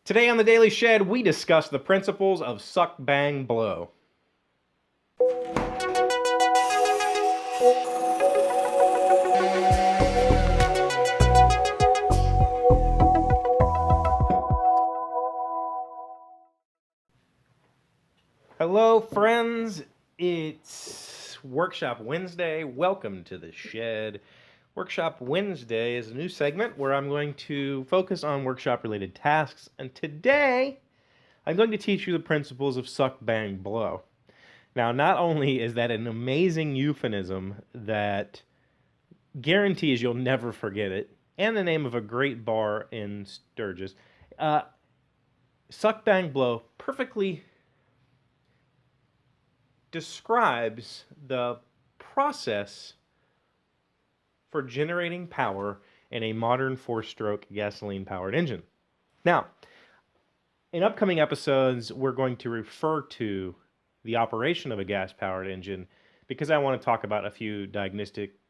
Today on the Daily Shed, we discuss the principles of suck, bang, blow. Hello, friends. It's Workshop Wednesday. Welcome to the Shed. Workshop Wednesday is a new segment where I'm going to focus on workshop-related tasks, and today I'm going to teach you the principles of suck, bang, blow. Now, not only is that an amazing euphemism that guarantees you'll never forget it, and the name of a great bar in Sturgis, suck, bang, blow perfectly describes the process for generating power in a modern four-stroke gasoline-powered engine. Now, in upcoming episodes, we're going to refer to the operation of a gas-powered engine because I want to talk about a few diagnostic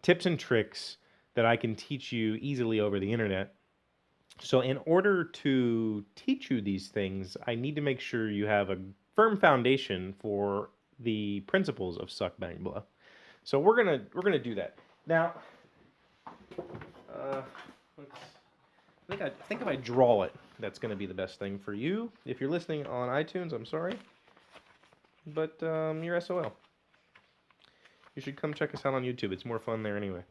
tips and tricks that I can teach you easily over the internet. So in order to teach you these things, I need to make sure you have a firm foundation for the principles of suck, bang, blow. So we're gonna do that. Now, I think if I draw it, that's gonna be the best thing for you. If you're listening on iTunes, I'm sorry, but you're SOL. You should come check us out on YouTube. It's more fun there anyway.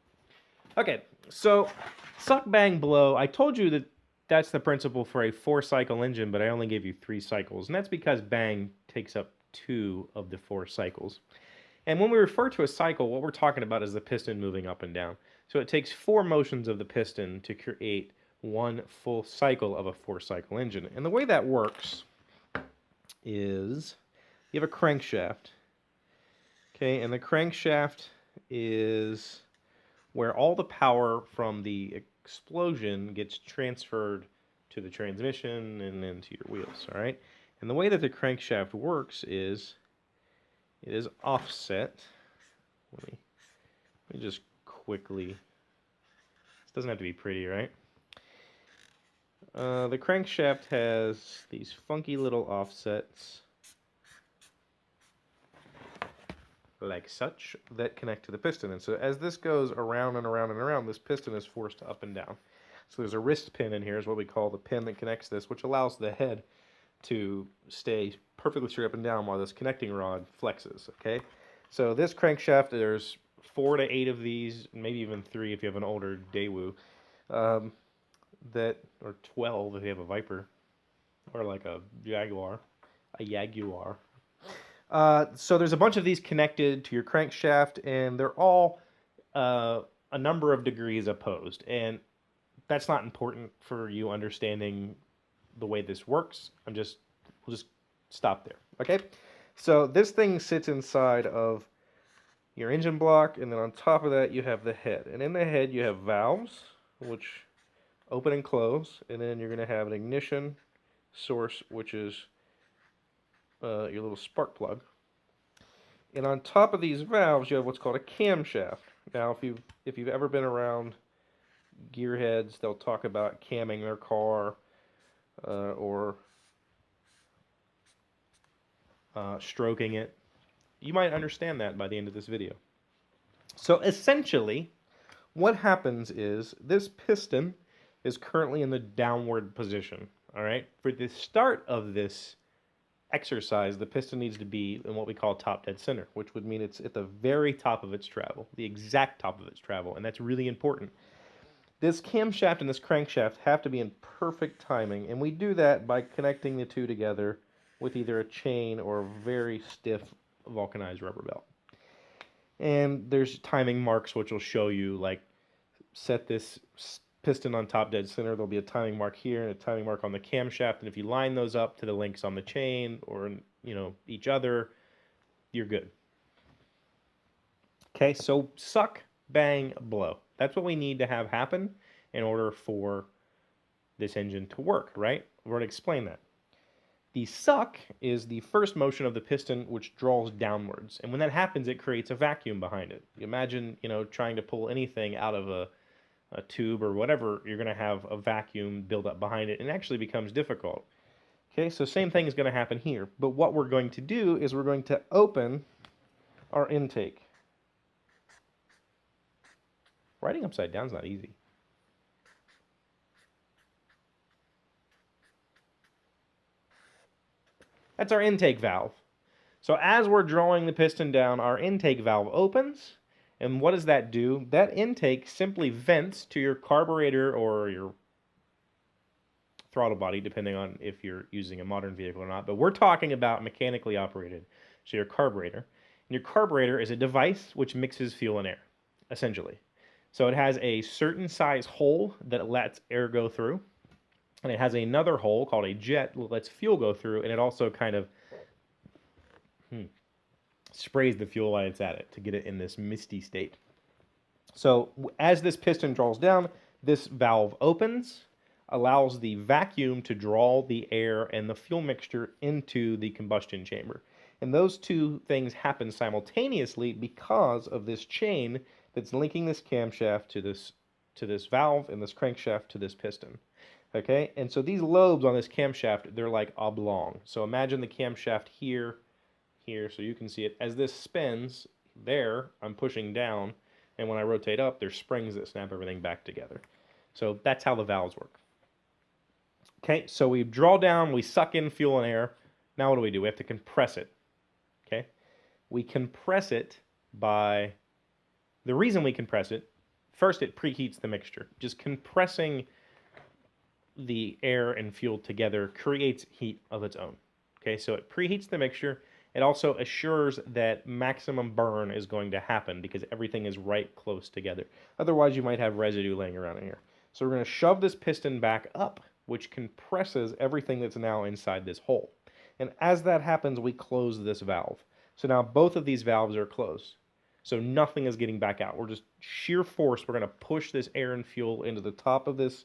Okay, so suck, bang, blow. I told you that that's the principle for a 4-cycle engine, but I only gave you 3 cycles, and that's because bang takes up 2 of the 4 cycles. And when we refer to a cycle, what we're talking about is the piston moving up and down. So it takes 4 motions of the piston to create 1 full cycle of a 4-cycle engine. And the way that works is you have a crankshaft. Okay, and the crankshaft is where all the power from the explosion gets transferred to the transmission and then to your wheels, all right? And the way that the crankshaft works is it is offset. Let me just quickly, this doesn't have to be pretty, right? The crankshaft has these funky little offsets like such that connect to the piston. And so as this goes around and around and around, this piston is forced up and down. So there's a wrist pin in here, is what we call the pin that connects this, which allows the head to stay perfectly straight up and down while this connecting rod flexes, okay? So this crankshaft, there's 4 to 8 of these, maybe even 3 if you have an older Daewoo, or 12 if you have a Viper, or like a Jaguar. So there's a bunch of these connected to your crankshaft, and they're all a number of degrees opposed. And that's not important for you understanding the way this works. We'll just stop there, okay? So this thing sits inside of your engine block, and then on top of that you have the head. And in the head you have valves, which open and close, and then you're going to have an ignition source, which is your little spark plug. And on top of these valves, you have what's called a camshaft. Now, if you've ever been around gearheads, they'll talk about camming their car or stroking it. You might understand that by the end of this video. So essentially, what happens is this piston is currently in the downward position. All right. For the start of this exercise, the piston needs to be in what we call top dead center, which would mean it's at the very top of its travel, the exact top of its travel, and that's really important. This camshaft and this crankshaft have to be in perfect timing, and we do that by connecting the two together with either a chain or a very stiff vulcanized rubber belt. And there's timing marks which will show you, like, set this piston on top dead center, there'll be a timing mark here and a timing mark on the camshaft, and if you line those up to the links on the chain or, each other, you're good. Okay, so suck, bang, blow. That's what we need to have happen in order for this engine to work, right? We're going to explain that. The suck is the first motion of the piston which draws downwards, and when that happens, it creates a vacuum behind it. You imagine, trying to pull anything out of a tube or whatever, you're going to have a vacuum build up behind it, and it actually becomes difficult. Okay, so same thing is going to happen here. But what we're going to do is we're going to open our intake. Writing upside down is not easy. That's our intake valve. So as we're drawing the piston down, our intake valve opens. And what does that do? That intake simply vents to your carburetor or your throttle body, depending on if you're using a modern vehicle or not. But we're talking about mechanically operated. So your carburetor. And your carburetor is a device which mixes fuel and air, essentially. So it has a certain size hole that lets air go through. And it has another hole called a jet that lets fuel go through. And it also kind of sprays the fuel while it's at it to get it in this misty state. So as this piston draws down, this valve opens, allows the vacuum to draw the air and the fuel mixture into the combustion chamber. And those two things happen simultaneously because of this chain that's linking this camshaft to this valve and this crankshaft to this piston. Okay, and so these lobes on this camshaft, they're like oblong. So imagine the camshaft here, so you can see it. As this spins, there, I'm pushing down, and when I rotate up, there's springs that snap everything back together. So that's how the valves work. Okay, so we draw down, we suck in fuel and air. Now what do? We have to compress it. Okay, we compress it by, the reason we compress it, first it preheats the mixture. Just compressing the air and fuel together creates heat of its own. Okay, so it preheats the mixture. It also assures that maximum burn is going to happen because everything is right close together. Otherwise, you might have residue laying around in here. So we're going to shove this piston back up, which compresses everything that's now inside this hole. And as that happens, we close this valve. So now both of these valves are closed. So nothing is getting back out. We're just sheer force. We're going to push this air and fuel into the top of this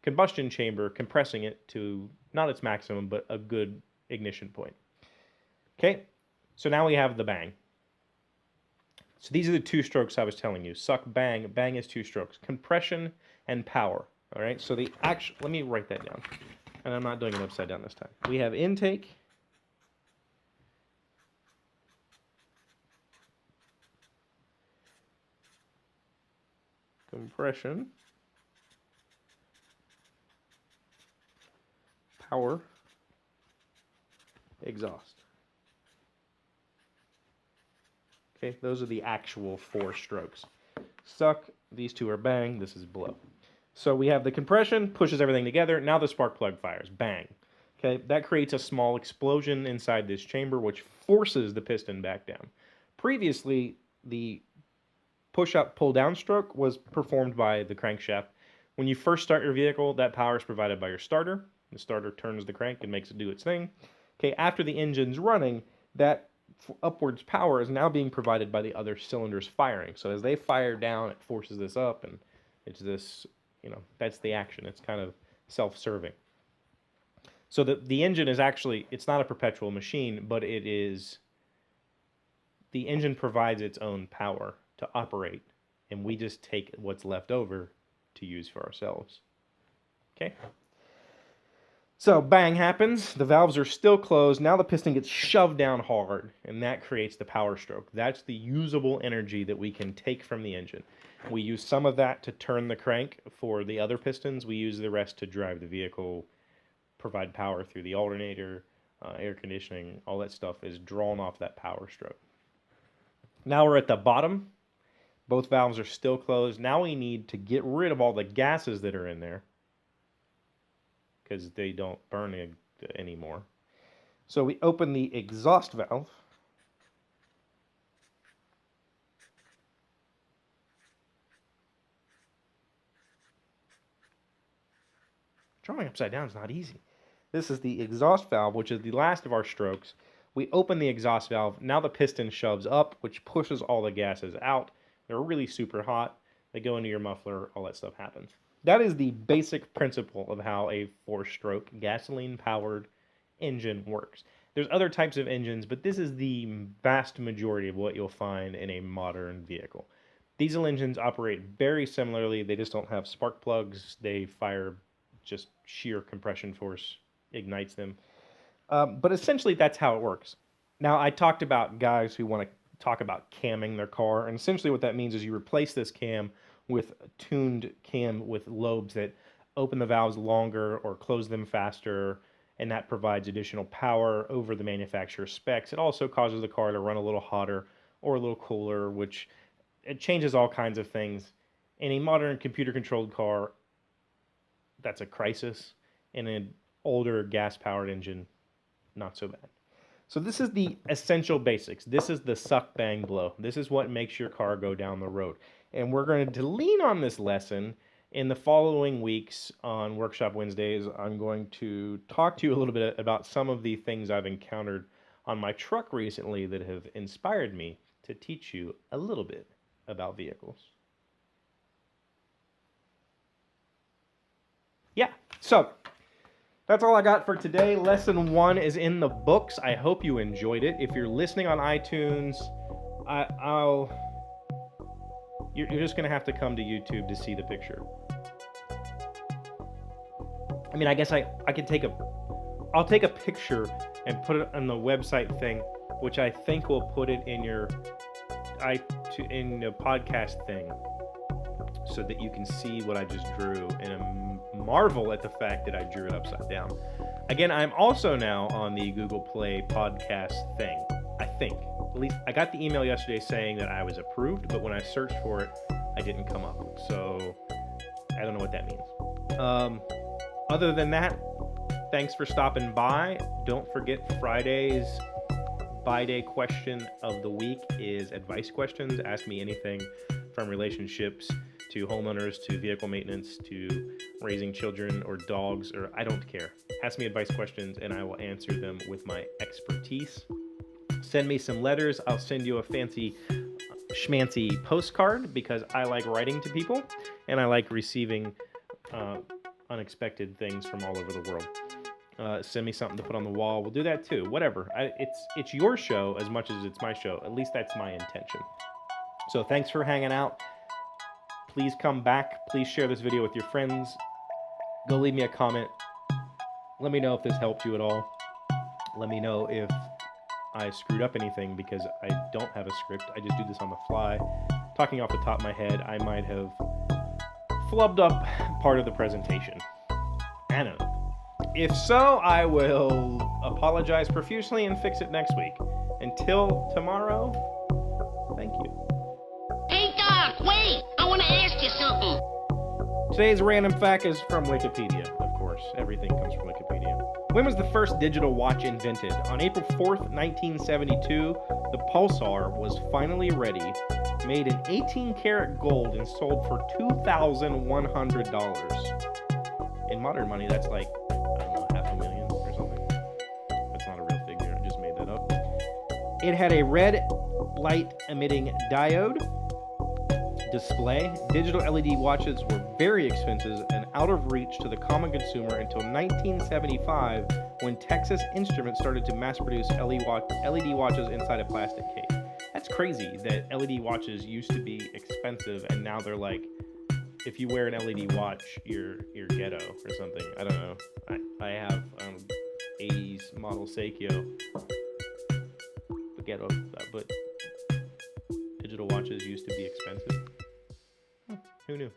combustion chamber, compressing it to not its maximum, but a good ignition point. Okay, so now we have the bang. So these are the two strokes I was telling you. Suck, bang. Bang is two strokes. Compression and power. All right, so the actual, let me write that down. And I'm not doing it upside down this time. We have intake. Compression. Power. Exhaust. Okay, those are the actual four strokes. Suck, these two are bang, this is blow. So we have the compression, pushes everything together, now the spark plug fires, bang. Okay, that creates a small explosion inside this chamber, which forces the piston back down. Previously, the push-up, pull-down stroke was performed by the crankshaft. When you first start your vehicle, that power is provided by your starter. The starter turns the crank and makes it do its thing. Okay, after the engine's running, that upwards power is now being provided by the other cylinders firing. So as they fire down, it forces this up, and it's this, that's the action. It's kind of self-serving. So the engine is actually, it's not a perpetual machine, but it is, the engine provides its own power to operate, and we just take what's left over to use for ourselves. Okay? So bang happens, the valves are still closed, now the piston gets shoved down hard, and that creates the power stroke. That's the usable energy that we can take from the engine. We use some of that to turn the crank for the other pistons. We use the rest to drive the vehicle, provide power through the alternator, air conditioning, all that stuff is drawn off that power stroke. Now we're at the bottom. Both valves are still closed. Now we need to get rid of all the gases that are in there, because they don't burn anymore. So we open the exhaust valve. Drawing upside down is not easy. This is the exhaust valve, which is the last of our strokes. We open the exhaust valve. Now the piston shoves up, which pushes all the gases out. They're really super hot. They go into your muffler. All that stuff happens. That is the basic principle of how a four-stroke gasoline-powered engine works. There's other types of engines, but this is the vast majority of what you'll find in a modern vehicle. Diesel engines operate very similarly. They just don't have spark plugs. They fire just sheer compression force ignites them. But essentially, that's how it works. Now, I talked about guys who want to talk about camming their car, and essentially what that means is you replace this cam with a tuned cam with lobes that open the valves longer or close them faster, and that provides additional power over the manufacturer's specs. It also causes the car to run a little hotter or a little cooler, which it changes all kinds of things. In a modern computer-controlled car, that's a crisis. In an older gas-powered engine, not so bad. So this is the essential basics. This is the suck, bang, blow. This is what makes your car go down the road. And we're going to lean on this lesson in the following weeks on Workshop Wednesdays. I'm going to talk to you a little bit about some of the things I've encountered on my truck recently that have inspired me to teach you a little bit about vehicles. Yeah, so that's all I got for today. Lesson 1 is in the books. I hope you enjoyed it. If you're listening on iTunes, you're just gonna have to come to YouTube to see the picture. I mean, I guess I could I'll take a picture and put it on the website thing, which I think will put it in your in the podcast thing, so that you can see what I just drew and marvel at the fact that I drew it upside down. Again, I'm also now on the Google Play podcast thing, I think. At least I got the email yesterday saying that I was approved, but when I searched for it, I didn't come up. So I don't know what that means. Other than that, thanks for stopping by. Don't forget Friday's Buy Day question of the week is advice questions. Ask me anything from relationships to homeowners, to vehicle maintenance, to raising children or dogs, or I don't care. Ask me advice questions and I will answer them with my expertise. Send me some letters. I'll send you a fancy schmancy postcard because I like writing to people and I like receiving unexpected things from all over the world. Send me something to put on the wall. We'll do that too. Whatever. It's your show as much as it's my show. At least that's my intention. So thanks for hanging out. Please come back. Please share this video with your friends. Go leave me a comment. Let me know if this helped you at all. Let me know if I screwed up anything because I don't have a script. I just do this on the fly. Talking off the top of my head, I might have flubbed up part of the presentation. I don't know. If so, I will apologize profusely and fix it next week. Until tomorrow, thank you. Hey, Doc, wait! I want to ask you something. Today's random fact is from Wikipedia, of course. Everything comes from Wikipedia. When was the first digital watch invented? On April 4th, 1972, the Pulsar was finally ready, made in 18-karat gold, and sold for $2,100. In modern money, that's like, I don't know, $500,000 or something. That's not a real figure, I just made that up. It had a red light-emitting diode display. Digital LED watches were very expensive and out of reach to the common consumer until 1975, when Texas Instruments started to mass-produce LED watches inside a plastic case. That's crazy that LED watches used to be expensive, and now they're like, if you wear an LED watch, you're ghetto or something. I don't know. I have 80s model Seikyo, ghetto, but digital watches used to be expensive. Who knew?